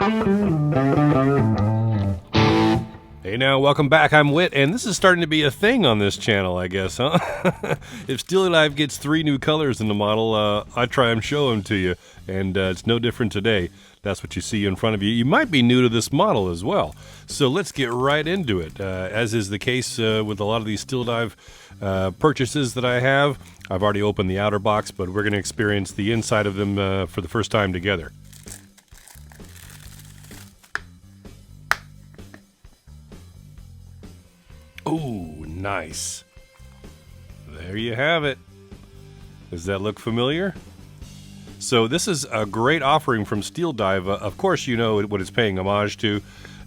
Hey now, welcome back. I'm Witt, and this is starting to be a thing on this channel, I guess, huh? If STEELDIVE gets 3 new colors in the model, I try and show them to you, and it's no different today. That's what you see in front of you. You might be new to this model as well, so let's get right into it. As is the case with a lot of these STEELDIVE purchases that I have, I've already opened the outer box, but we're going to experience the inside of them for the first time together. Ooh, nice. There you have it. Does that look familiar? So this is a great offering from STEELDIVE. Of course, you know what it's paying homage to,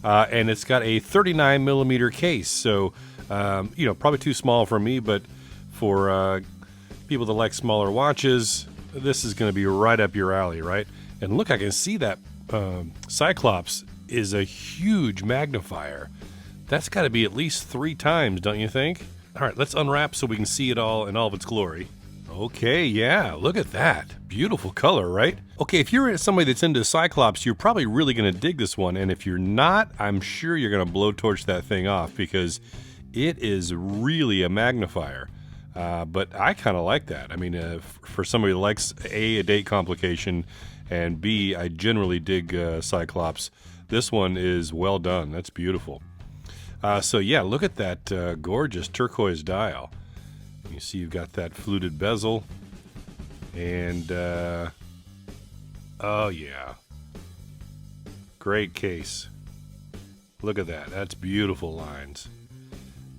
and it's got a 39mm case. So, you know, probably too small for me, but for people that like smaller watches, this is going to be right up your alley, right? And look, I can see that Cyclops is a huge magnifier. That's got to be at least 3 times, don't you think? All right, let's unwrap so we can see it all in all of its glory. Okay, yeah, look at that. Beautiful color, right? Okay, if you're somebody that's into Cyclops, you're probably really going to dig this one. And if you're not, I'm sure you're going to blowtorch that thing off because it is really a magnifier. But I kind of like that. I mean, for somebody who likes A, a date complication, and B, I generally dig Cyclops, this one is well done. That's beautiful. So yeah, look at that gorgeous turquoise dial. You see you've got that fluted bezel, and oh yeah, great case. Look at that, that's beautiful lines.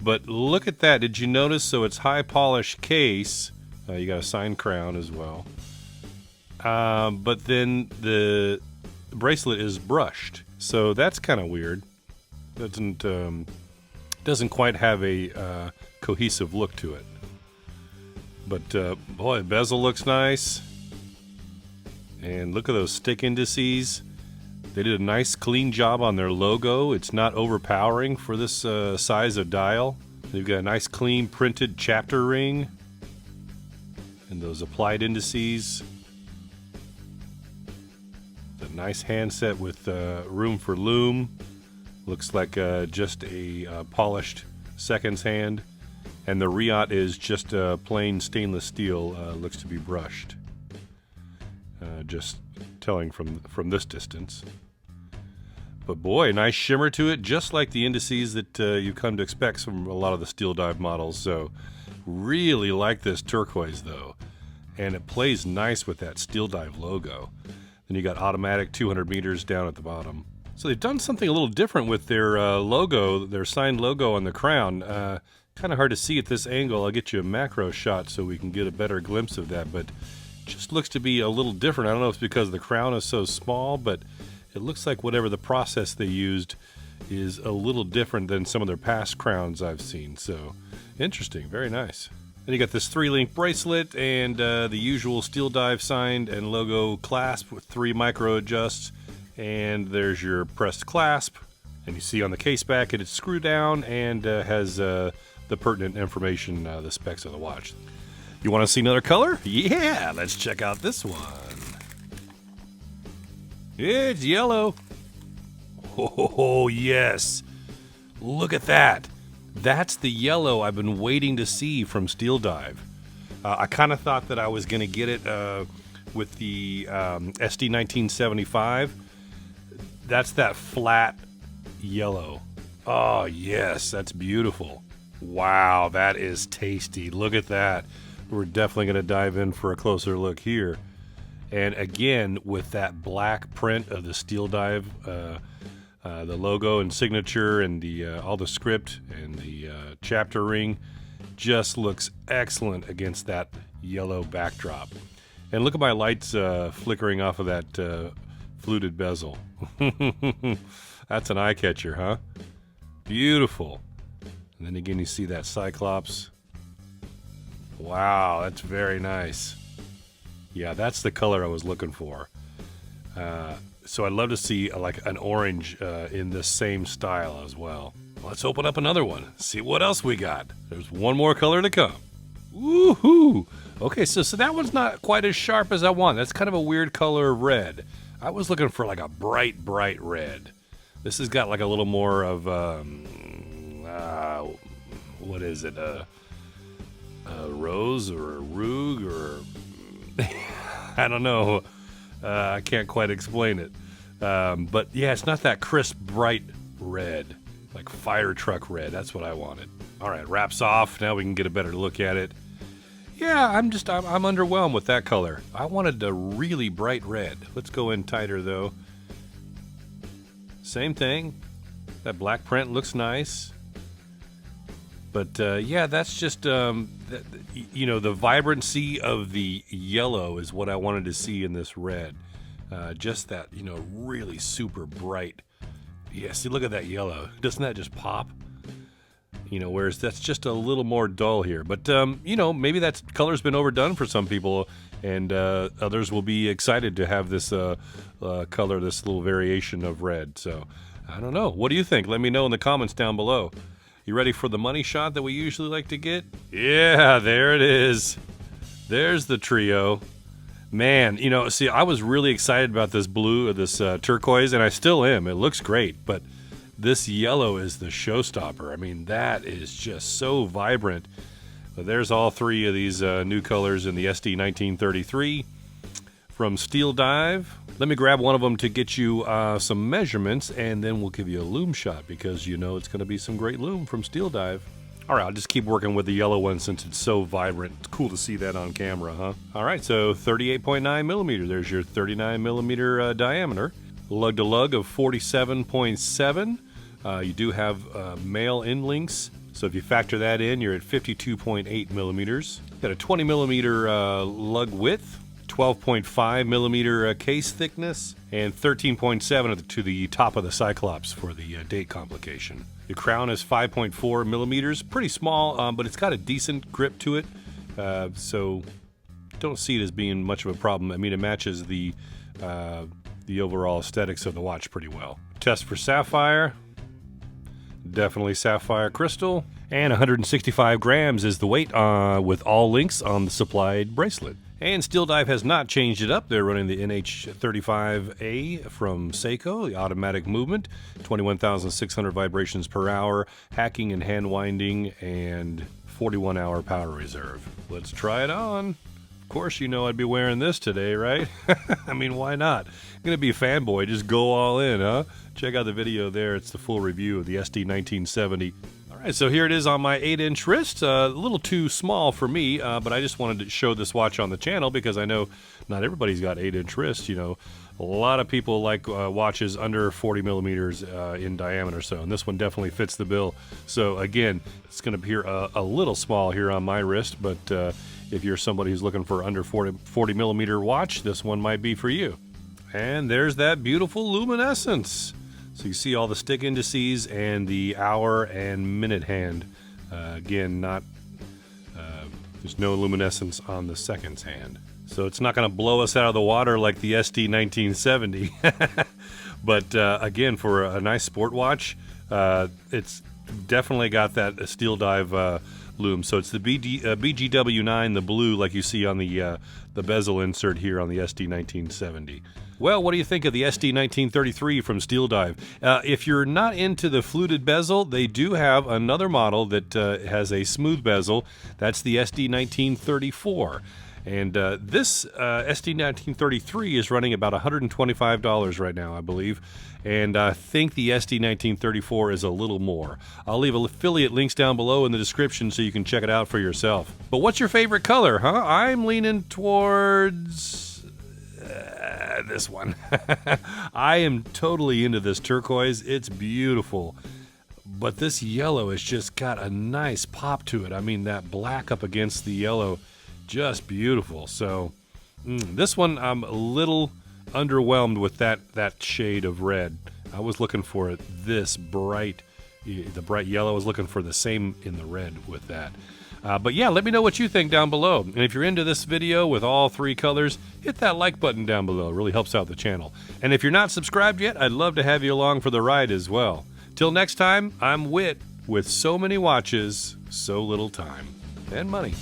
But look at that, did you notice? So it's high polish case, you got a signed crown as well, but then the bracelet is brushed, so that's kind of weird. Doesn't quite have a cohesive look to it. But boy, bezel looks nice. And look at those stick indices. They did a nice clean job on their logo. It's not overpowering for this size of dial. They've got a nice clean printed chapter ring. And those applied indices. A nice handset with room for lume. Looks like just a polished seconds hand, and the Riot is just plain stainless steel. Looks to be brushed. Just telling from this distance. But boy, nice shimmer to it, just like the indices that you've come to expect from a lot of the STEELDIVE models. So really like this turquoise though, and it plays nice with that STEELDIVE logo. Then you got automatic 200 meters down at the bottom. So they've done something a little different with their logo, their signed logo on the crown. Kind of hard to see at this angle. I'll get you a macro shot so we can get a better glimpse of that, but just looks to be a little different. I don't know if it's because the crown is so small, but it looks like whatever the process they used is a little different than some of their past crowns I've seen. So interesting, very nice. Then you got this 3-link bracelet and the usual STEELDIVE signed and logo clasp with 3 micro adjusts. And there's your pressed clasp, and you see on the case back it's screw down and has the pertinent information, the specs of the watch. You want to see another color? Yeah, let's check out this one. It's yellow. Oh yes, look at that. That's the yellow I've been waiting to see from STEELDIVE. I kind of thought that I was going to get it with the SD1975. That's that flat yellow. Oh yes, that's beautiful. Wow, that is tasty. Look at that. We're definitely going to dive in for a closer look here. And again, with that black print of the STEELDIVE, the logo and signature and the all the script and the chapter ring, just looks excellent against that yellow backdrop. And look at my lights flickering off of that fluted bezel. That's an eye catcher, huh? Beautiful. And then again you see that Cyclops. Wow, that's very nice. Yeah, that's the color I was looking for. So I'd love to see like an orange in this same style as well. Let's open up another one, see what else we got. There's one more color to come. Woohoo! Okay, so that one's not quite as sharp as I want. That's kind of a weird color of red. I was looking for like a bright, bright red. This has got like a little more of, what is it? A rose or a rogue or I don't know. I can't quite explain it. But yeah, it's not that crisp, bright red, like fire truck red. That's what I wanted. All right, wraps off. Now we can get a better look at it. Yeah, I'm underwhelmed with that color. I wanted a really bright red. Let's go in tighter though. Same thing. That black print looks nice. But yeah, that's just, you know, the vibrancy of the yellow is what I wanted to see in this red. Just that, you know, really super bright. Yeah, see, look at that yellow. Doesn't that just pop? You know, whereas that's just a little more dull here. But, you know, maybe that color's been overdone for some people, and others will be excited to have this color, this little variation of red. So, I don't know. What do you think? Let me know in the comments down below. You ready for the money shot that we usually like to get? Yeah, there it is. There's the trio. Man, you know, see, I was really excited about this blue, this turquoise, and I still am. It looks great, but this yellow is the showstopper. I mean, that is just so vibrant. But there's all three of these new colors in the SD1933 from STEELDIve. Let me grab one of them to get you some measurements, and then we'll give you a lume shot because you know it's going to be some great lume from STEELDIve. All right, I'll just keep working with the yellow one since it's so vibrant. It's cool to see that on camera, huh? All right, so 38.9 millimeter. There's your 39 millimeter diameter. Lug to lug of 47.7. You do have male end links, so if you factor that in, you're at 52.8 millimeters. Got a 20 millimeter lug width, 12.5 millimeter case thickness, and 13.7 to the top of the Cyclops for the date complication. The crown is 5.4 millimeters, pretty small, but it's got a decent grip to it, so don't see it as being much of a problem. I mean, it matches the overall aesthetics of the watch pretty well. Test for sapphire. Definitely sapphire crystal, and 165 grams is the weight with all links on the supplied bracelet. And STEELDIve has not changed it up. They're running the NH35A from Seiko, the automatic movement, 21,600 vibrations per hour, hacking and hand winding, and 41-hour power reserve. Let's try it on. Of course, you know I'd be wearing this today, right? I mean, why not? I'm going to be a fanboy. Just go all in, huh? Check out the video there. It's the full review of the SD1970. All right, so here it is on my 8-inch wrist. A little too small for me, but I just wanted to show this watch on the channel because I know not everybody's got 8-inch wrists. You know, a lot of people like watches under 40 millimeters in diameter, so, and this one definitely fits the bill. So again, it's going to appear a little small here on my wrist, but if you're somebody who's looking for under 40 millimeter watch, this one might be for you. And there's that beautiful luminescence. So you see all the stick indices and the hour and minute hand. Again, there's no luminescence on the seconds hand. So it's not going to blow us out of the water like the SD1970. But again, for a nice sport watch, it's definitely got that STEELDIve lume. So it's the BGW9, the blue, like you see on the bezel insert here on the SD1970. Well, what do you think of the SD1933 from STEELDIve? If you're not into the fluted bezel, they do have another model that has a smooth bezel. That's the SD1934. And this SD1933 is running about $125 right now, I believe. And I think the SD1934 is a little more. I'll leave affiliate links down below in the description so you can check it out for yourself. But what's your favorite color, huh? I'm leaning towards this one. I am totally into this turquoise. It's beautiful. But this yellow has just got a nice pop to it. I mean, that black up against the yellow, just beautiful. So this one, I'm a little underwhelmed with that shade of red. I was looking for it this bright, the bright yellow. I was looking for the same in the red with that. But yeah, let me know what you think down below. And if you're into this video with all three colors, hit that like button down below. It really helps out the channel. And if you're not subscribed yet, I'd love to have you along for the ride as well. Till next time, I'm Witt with so many watches, so little time and money.